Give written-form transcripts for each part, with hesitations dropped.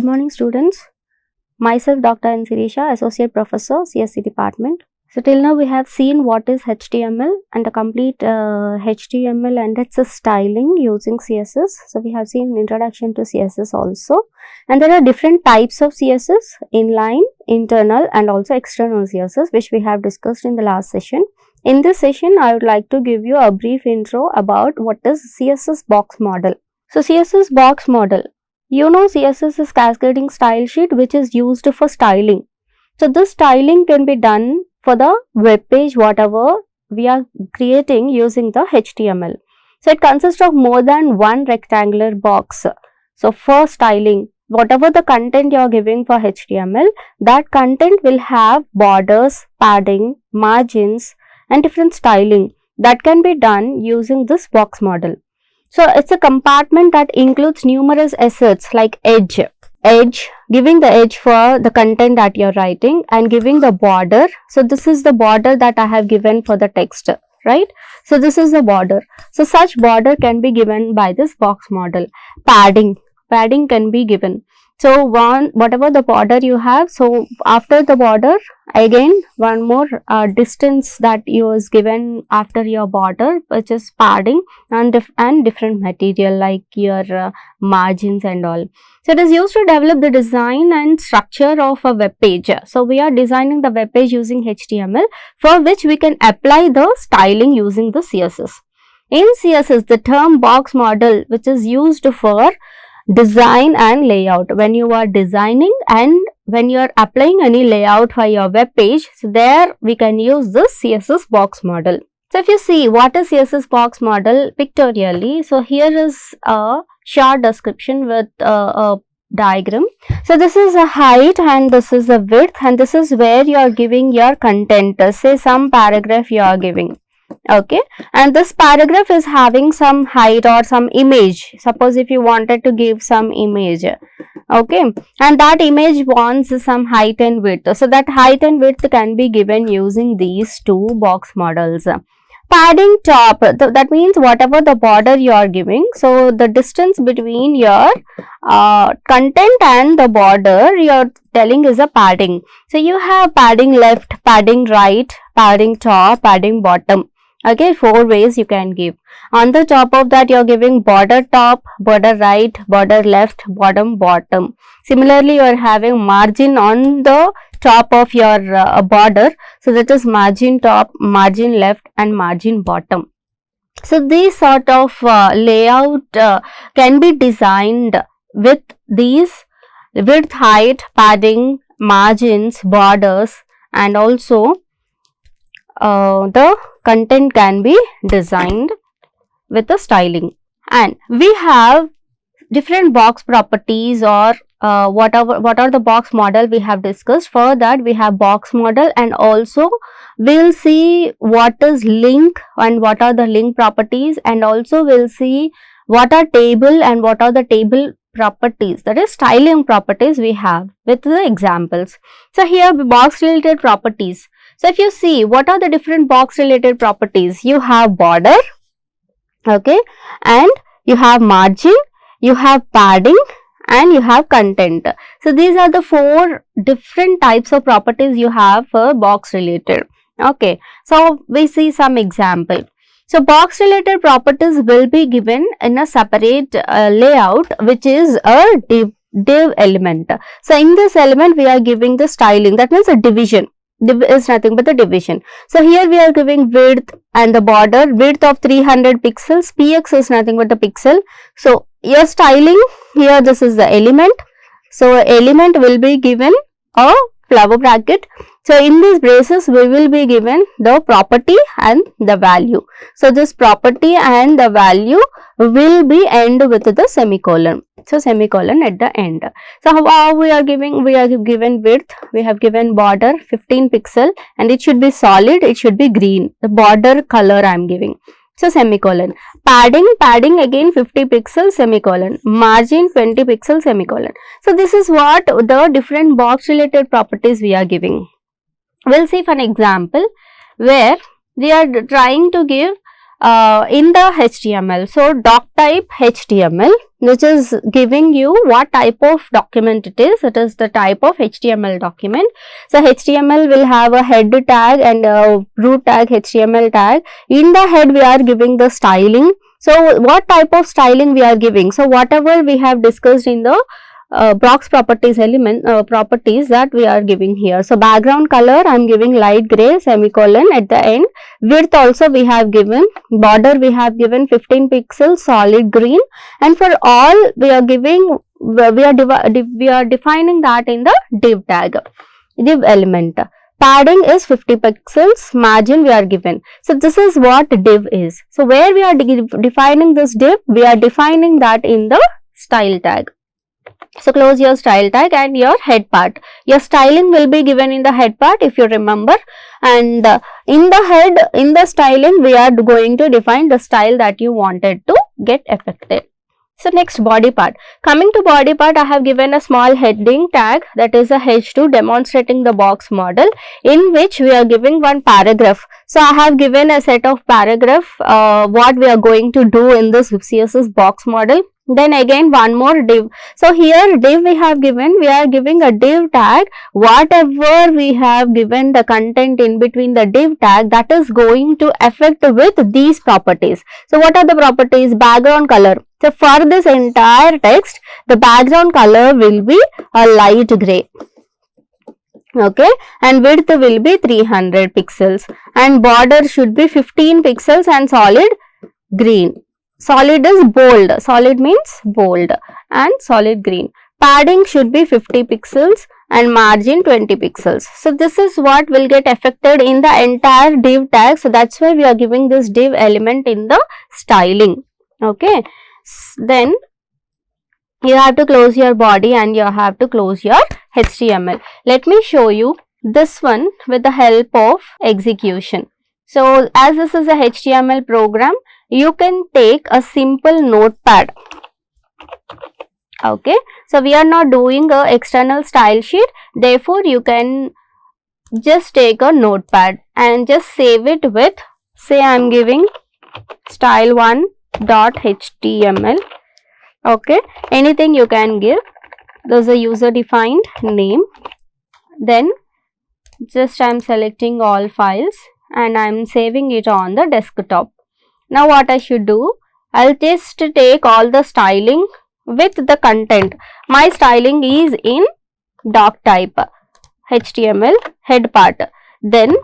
Good morning, students. Myself Dr.N.Shirisha, Associate Professor, CSC Department. So till now we have seen what is HTML and the complete HTML and its styling using CSS. So we have seen introduction to CSS also. And there are different types of CSS: inline, internal and also external CSS, which we have discussed in the last session. In this session, I would like to give you a brief intro about what is CSS box model. So CSS box model. You know, CSS is cascading style sheet which is used for styling. So this styling can be done for the web page whatever we are creating using the HTML. So it consists of more than one rectangular box. So for styling, whatever the content you are giving for HTML, that content will have borders, padding, margins and different styling that can be done using this box model. So it's a compartment that includes numerous assets like edge, giving the edge for the content that you're writing and giving the border. So this is the border that I have given for the text, right? So this is the border. So such border can be given by this box model. Padding can be given. So whatever the border you have, so after the border, again one more distance that is given after your border, which is padding and different material like your margins and all. So it is used to develop the design and structure of a web page. So we are designing the web page using HTML, for which we can apply the styling using the CSS. In CSS, the term box model, which is used for design and layout, when you are designing and when you are applying any layout for your web page, so there we can use this CSS box model. So if you see what is CSS box model pictorially, so here is a short description with a diagram. So this is a height and this is a width, and this is where you are giving your content. Say some paragraph you are giving. Okay, and this paragraph is having some height or some image. Suppose if you wanted to give some image, okay, and that image wants some height and width. So that height and width can be given using these two box models. Padding top, that means whatever the border you are giving, so the distance between your content and the border you are telling is a padding. So you have padding left, padding right, padding top, padding bottom. Okay, 4 ways you can give. On the top of that, you are giving border top, border right, border left, bottom. Similarly, you are having margin on the top of your border. So that is margin top, margin left and margin bottom. So these sort of layout can be designed with these width, height, padding, margins, borders, and also the content can be designed with the styling. And we have different box properties, or what are the box model we have discussed. For that we have box model, and also we'll see what is link and what are the link properties, and also we'll see what are table and what are the table properties, that is styling properties we have with the examples. So here box related properties. So if you see what are the different box related properties, you have border, okay, and you have margin, you have padding and you have content. So these are the 4 different types of properties you have for box related. Okay, so we see some example. So box related properties will be given in a separate layout, which is a div element. So in this element we are giving the styling, that means a division. Div is nothing but the division. So here we are giving width and the border, width of 300 pixels, px is nothing but the pixel. So your styling here, this is the element. So element will be given a flower bracket. So in these braces we will be given the property and the value. So this property and the value will be end with the semicolon. So semicolon at the end. So how we are giving? We are given width, we have given border 15 pixel and it should be solid, it should be green. The border color I am giving. So semicolon. Padding again 50 pixel semicolon. Margin 20 pixel semicolon. So this is what the different box related properties we are giving. We'll see for an example where we are trying to give in the HTML. So, doc type HTML, which is giving you what type of document it is. It is the type of HTML document. So, HTML will have a head tag and a root tag, HTML tag. In the head, we are giving the styling. So, what type of styling we are giving? So, whatever we have discussed in the box properties properties that we are giving here. So, background color I am giving light gray semicolon at the end. Width also we have given, border we have given 15 pixels solid green, and for all we are giving, we are defining that in the div tag, div element. Padding is 50 pixels, margin we are given. So, this is what div is. So, where we are defining this div, we are defining that in the style tag. So, close your style tag and your head part. Your styling will be given in the head part if you remember, and in the head, in the styling, we are going to define the style that you wanted to get affected. So, next body part. Coming to body part, I have given a small heading tag, that is a H2, demonstrating the box model, in which we are giving one paragraph. So, I have given a set of paragraph what we are going to do in this CSS box model. Then again one more div. So, here div we have given, we are giving a div tag, whatever we have given the content in between the div tag, that is going to affect with these properties. So, what are the properties? Background color. So, for this entire text, the background color will be a light gray. Okay, and width will be 300 pixels and border should be 15 pixels and solid green. Solid is bold, solid means bold, and solid green. Padding should be 50 pixels and margin 20 pixels. So, this is what will get affected in the entire div tag. So, that is why we are giving this div element in the styling. Okay. Then, you have to close your body and you have to close your HTML. Let me show you this one with the help of execution. So, as this is a HTML program, you can take a simple notepad. Okay. So, we are not doing a external style sheet, therefore, you can just take a notepad and just save it with, say I am giving style1.html. Okay. Anything you can give. There is a user defined name. Then, just I am selecting all files and I am saving it on the desktop. Now, what I should do? I will just take all the styling with the content. My styling is in doc type HTML head part. Then,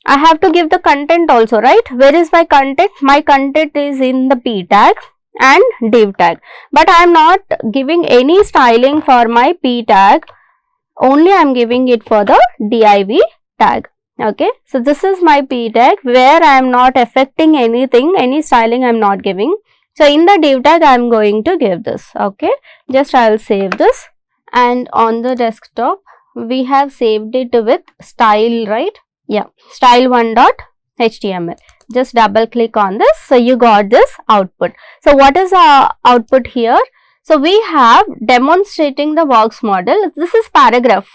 I have to give the content also, right? Where is my content? My content is in the p tag and div tag. But I am not giving any styling for my p tag. Only I am giving it for the div tag. Okay, so this is my p tag where I am not affecting anything, any styling I am not giving. So, in the div tag I am going to give this. Okay, just I will save this, and on the desktop we have saved it with style, right? Yeah, style1.html. Just double click on this. So, you got this output. So, what is our output here? So, we have demonstrating the box model. This is paragraph.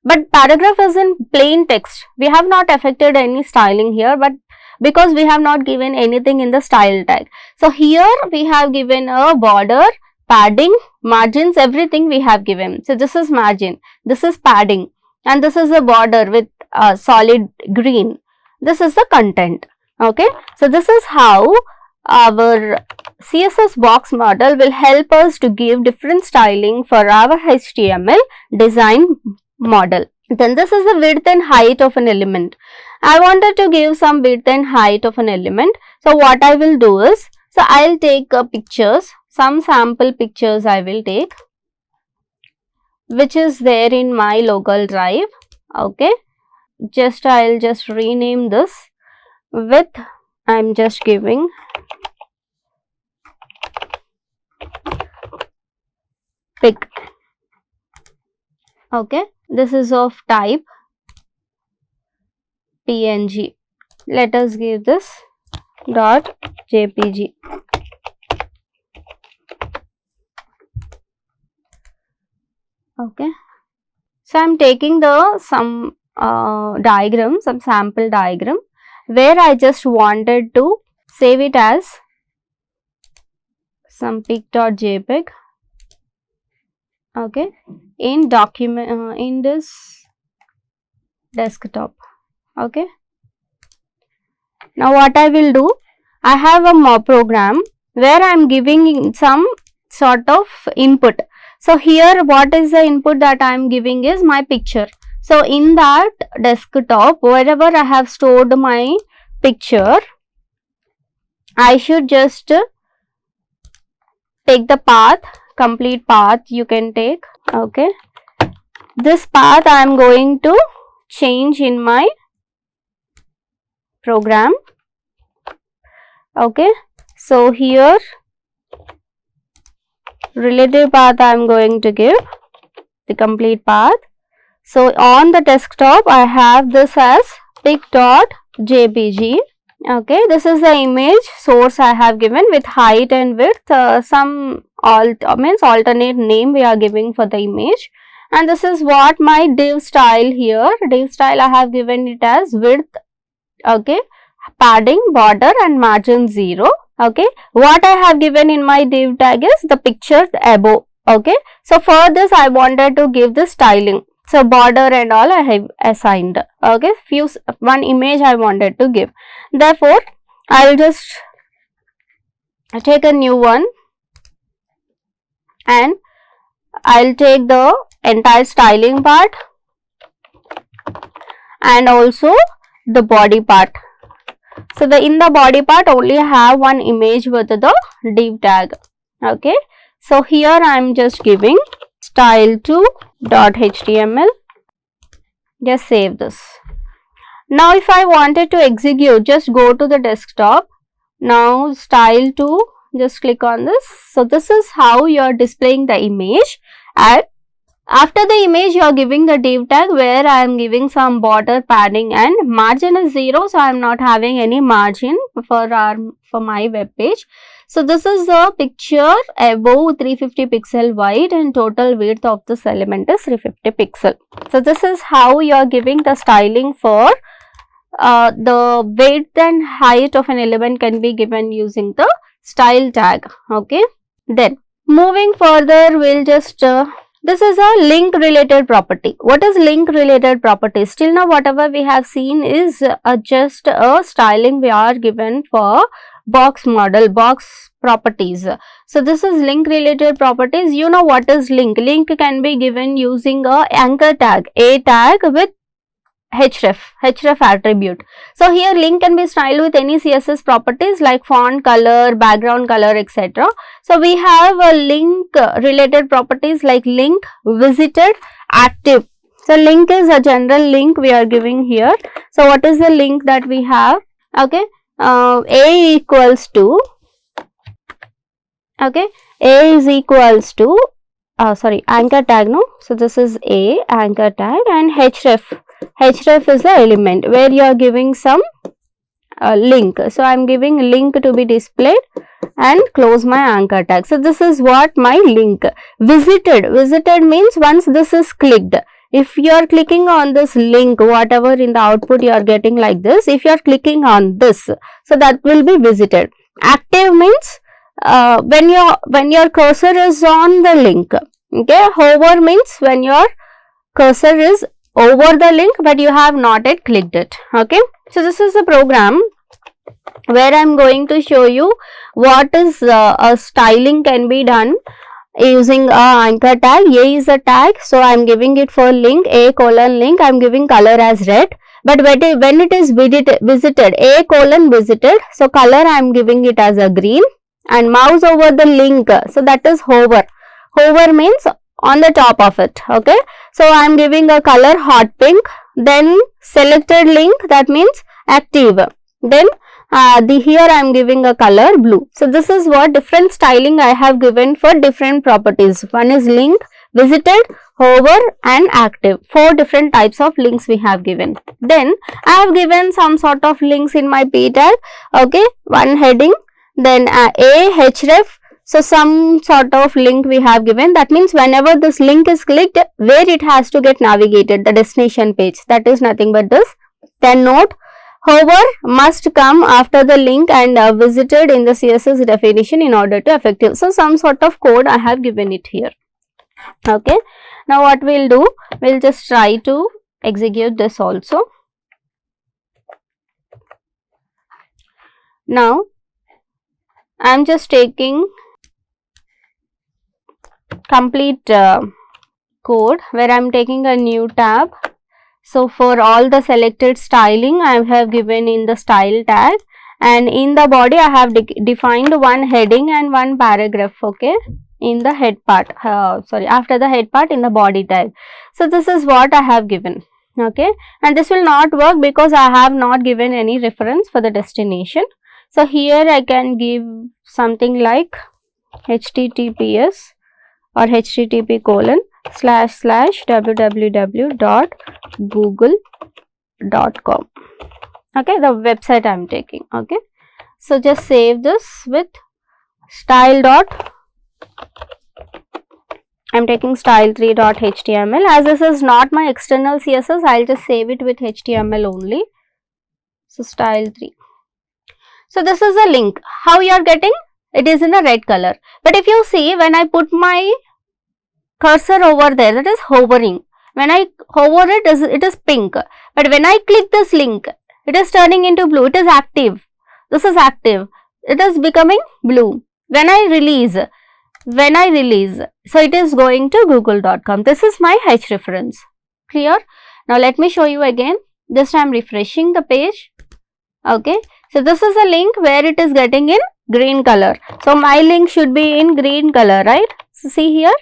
But paragraph is in plain text. We have not affected any styling here, but because we have not given anything in the style tag. So, here we have given a border, padding, margins, everything we have given. So, this is margin, this is padding, and this is a border with solid green. This is the content. Okay. So, this is how our CSS box model will help us to give different styling for our HTML design model. Then this is the width and height of an element. I wanted to give some width and height of an element. So, what I will do is, so I will take pictures, some sample pictures I will take, which is there in my local drive. Okay, just I will just rename this with, I am just giving pic. Okay, this is of type PNG. Let us give this .jpg. Okay, so I am taking some diagram, some sample diagram where I just wanted to save it as some pic.jpg, okay, in document in this desktop. Okay, now what I will do, I have a program where I am giving some sort of input. So here what is the input that I am giving is my picture. So in that desktop, wherever I have stored my picture, I should just take the path, complete path you can take. Okay, this path I am going to change in my program. Okay, so here relative path I am going to give the complete path. So on the desktop I have this as pic.jpg. Okay, this is the image source I have given with height and width, some alternate name we are giving for the image, and this is what my div style here. Div style I have given it as width, okay, padding, border and margin 0. Okay, what I have given in my div tag is the picture above. Okay, so for this I wanted to give the styling. So border and all I have assigned. Okay, one image I wanted to give. Therefore, I will just take a new one and I will take the entire styling part and also the body part. So in the body part only have one image with the div tag. Okay, so here I am just giving style2.html. Just save this. Now if I wanted to execute, just go to the desktop. Now style2, just click on this. So this is how you are displaying the image, and after the image you are giving the div tag where I am giving some border, padding and margin is 0. So I am not having any margin for my web page. So this is the picture above 350 pixel wide and total width of this element is 350 pixel. So this is how you are giving the styling for the width and height of an element can be given using the style tag. Okay, then moving further, we'll just this is a link related property. What is link related property? Still now whatever we have seen is just a styling we are given for box model, box properties. So this is link related properties. You know what is link? Link can be given using a anchor tag, a tag with href attribute. So here link can be styled with any CSS properties like font color, background color, etc. So we have a link related properties like link, visited, active. So link is a general link we are giving here. So what is the link that we have? Okay, a equals to, okay, a is equals to anchor tag, no. So this is a anchor tag and href. Href is the element where you are giving some link. So I am giving link to be displayed and close my anchor tag. So this is what my link. Visited means once this is clicked. If you are clicking on this link, whatever in the output you are getting like this, if you are clicking on this, so that will be visited. Active means when your cursor is on the link. Okay, hover means when your cursor is over the link but you have not yet clicked it. Okay, so this is a program where I am going to show you what is a styling can be done using a anchor tag. A is a tag, so I am giving it for link, a colon link, I am giving color as red. But when it is visited, a colon visited, so color I am giving it as a green, and mouse over the link, so that is hover. Hover means on the top of it. Okay, so I am giving a color hot pink, then selected link, that means active, then here I am giving a color blue. So this is what different styling I have given for different properties. One is link, visited, hover and active. 4 different types of links we have given. Then I have given some sort of links in my p tag. Okay, one heading, then a href. So some sort of link we have given, that means whenever this link is clicked, where it has to get navigated, the destination page, that is nothing but this. Then note, Hover must come after the link and visited in the CSS definition in order to effective. So, some sort of code I have given it here. Okay. Now, what we will do, we will just try to execute this also. Now, I am just taking complete code where I am taking a new tab. So, for all the selected styling I have given in the style tag, and in the body I have defined one heading and one paragraph, okay, in the head part, after the head part in the body tag. So, this is what I have given, okay, and this will not work because I have not given any reference for the destination. So, here I can give something like https or http://www.google.com. Okay, the website I am taking. Okay, so just save this with style dot. I am taking style3.html. As this is not my external CSS, I will just save it with HTML only. So style3. So this is a link. How you are getting? It is in a red color. But if you see, when I put my cursor over there, that is hovering. When I hover it, it is pink. But when I click this link, it is turning into blue. It is active. This is active. It is becoming blue. When I release, so it is going to google.com. This is my H reference. Clear? Now let me show you again. Just I am refreshing the page. Okay. So this is a link where it is getting in green color. So my link should be in green color, right? So see here.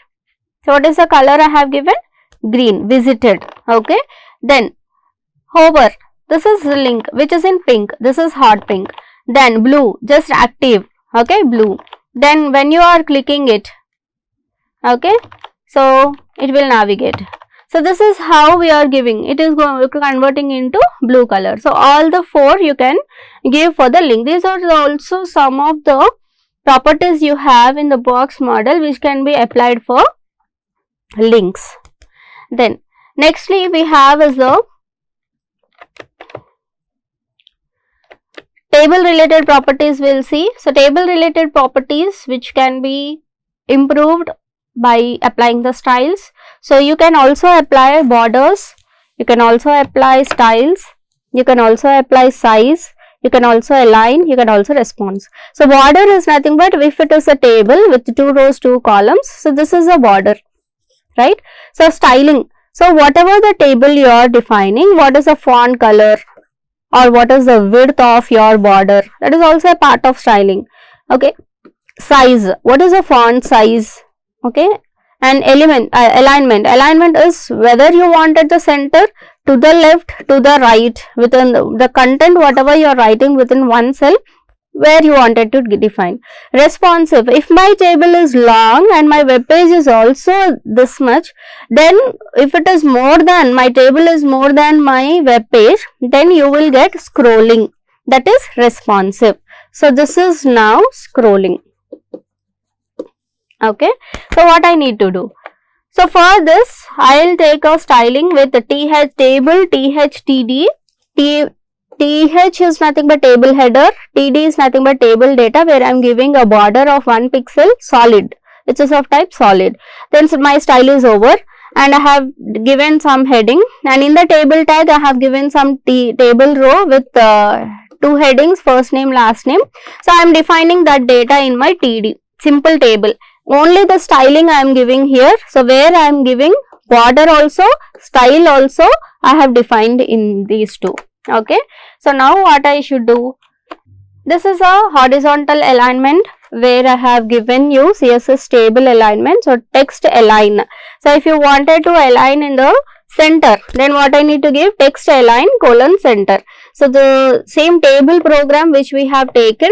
So what is the color I have given? Green, visited. Okay. Then hover. This is the link which is in pink. This is hot pink. Then blue, just active. Okay, blue. Then when you are clicking it, okay, so it will navigate. So this is how we are giving. It is converting into blue color. So all the four you can give for the link. These are also some of the properties you have in the box model which can be applied for links. Then nextly we have is the table related properties. We will see. So table related properties which can be improved by applying the styles. So you can also apply borders, you can also apply styles, you can also apply size, you can also align, you can also response. So border is nothing but if it is a table with 2 rows, 2 columns, so this is a border, right? So styling, so whatever the table you are defining, what is the font color or what is the width of your border, that is also a part of styling. Okay, size, what is the font size? Okay, and alignment is whether you wanted the center to the left, to the right, within the content whatever you are writing within one cell where you wanted to define. Responsive, if my table is long and my web page is also this much, then if it is more than, my table is more than my web page, then you will get scrolling, that is responsive. So this is now scrolling. Okay, so what I need to do? So for this, I will take a styling with the th table, td, th is nothing but table header, td is nothing but table data, where I am giving a border of 1 pixel solid, which is of type solid. Then my style is over and I have given some heading, and in the table tag I have given some table row with 2 headings, first name, last name. So I am defining that data in my td, simple table. Only the styling I am giving here. So where I am giving border also, style also I have defined in these two. Okay. So now what I should do? This is a horizontal alignment where I have given you CSS table alignment. So text align. So if you wanted to align in the center, then what I need to give? Text align : center. So the same table program which we have taken.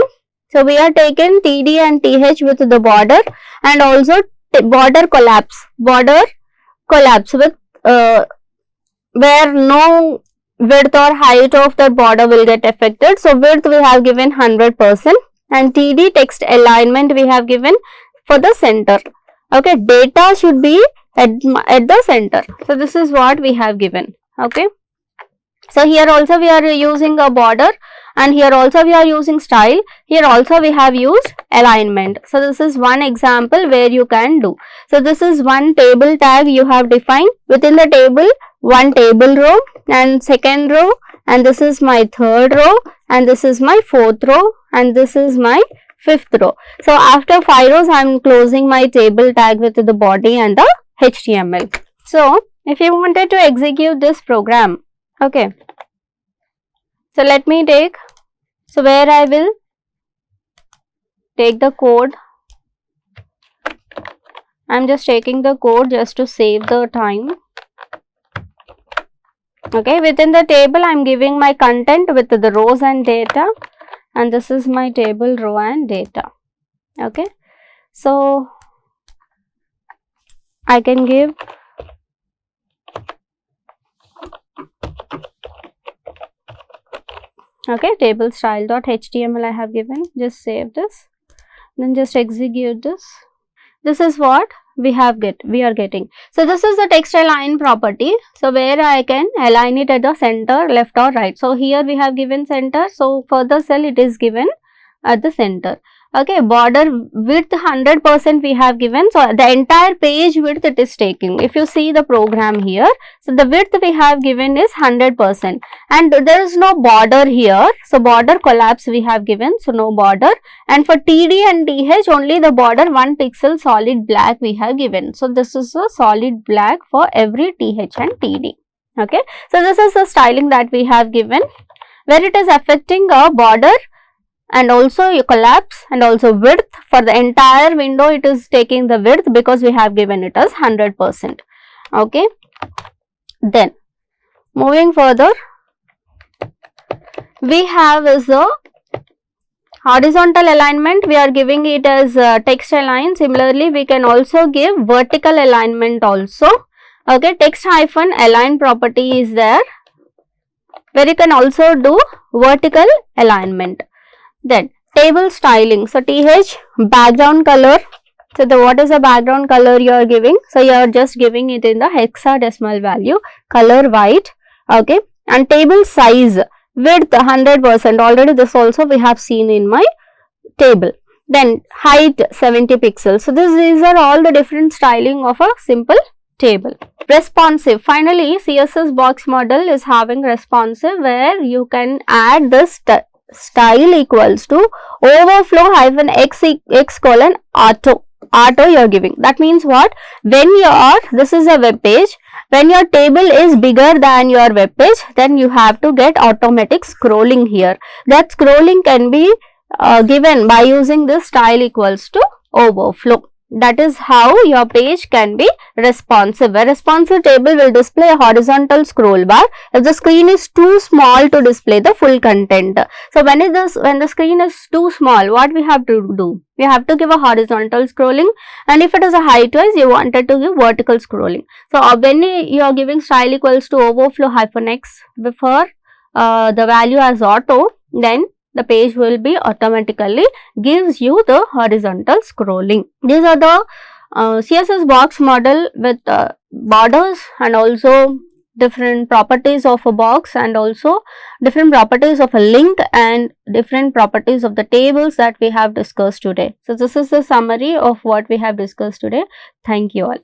So we are taken td and th with the border, and also border collapse with where no width or height of the border will get affected. So width we have given 100% and td text alignment we have given for the center. Okay, data should be at the center. So this is what we have given. Okay. So here also we are using a border, and here also we are using style. Here also we have used alignment. So this is one example where you can do. So this is one table tag you have defined. Within the table, one table row and second row, and this is my third row, and this is my fourth row, and this is my fifth row. So after 5 rows, I am closing my table tag with the body and the HTML. So if you wanted to execute this program, okay, so let me take, so where I will take the code, I am just taking the code just to save the time. Okay, within the table I am giving my content with the rows and data, and this is my table row and data. Okay, so I can give okay, table style.html I have given. Just save this, then just execute this. This is what we are getting. So this is the text align property. So where I can align it at the center, left or right. So here we have given center. So for the cell it is given at the center. Okay, border width 100% we have given. So the entire page width it is taking. If you see the program here, so the width we have given is 100%, and there is no border here. So border collapse we have given, so no border. And for TD and TH only the border 1 pixel solid black we have given. So this is a solid black for every TH and TD. Okay, so this is the styling that we have given, where it is affecting a border and also you collapse and also width. For the entire window it is taking the width because we have given it as 100%. Okay, then moving further, we have is a horizontal alignment. We are giving it as text align. Similarly, we can also give vertical alignment also. Okay, text hyphen align property is there, where you can also do vertical alignment. Then table styling. So TH background color. So what is the background color you are giving? So you are just giving it in the hexadecimal value, color white. Okay, and table size, width 100%. Already this also we have seen in my table. Then height 70 pixels. So these are all the different styling of a simple table. Responsive. Finally, CSS box model is having responsive, where you can add this style equals to overflow hyphen x colon auto you are giving. That means what? When this is a web page, when your table is bigger than your web page, then you have to get automatic scrolling here. That scrolling can be given by using this style equals to overflow. That is how your page can be responsive. A responsive table will display a horizontal scroll bar if the screen is too small to display the full content. So when the screen is too small, what we have to do? We have to give a horizontal scrolling, and if it is a height wise, you wanted to give vertical scrolling. So when you are giving style equals to overflow hyphen x before the value as auto, then the page will be automatically gives you the horizontal scrolling. These are the CSS box model with borders and also different properties of a box, and also different properties of a link, and different properties of the tables that we have discussed today. So this is the summary of what we have discussed today. Thank you all.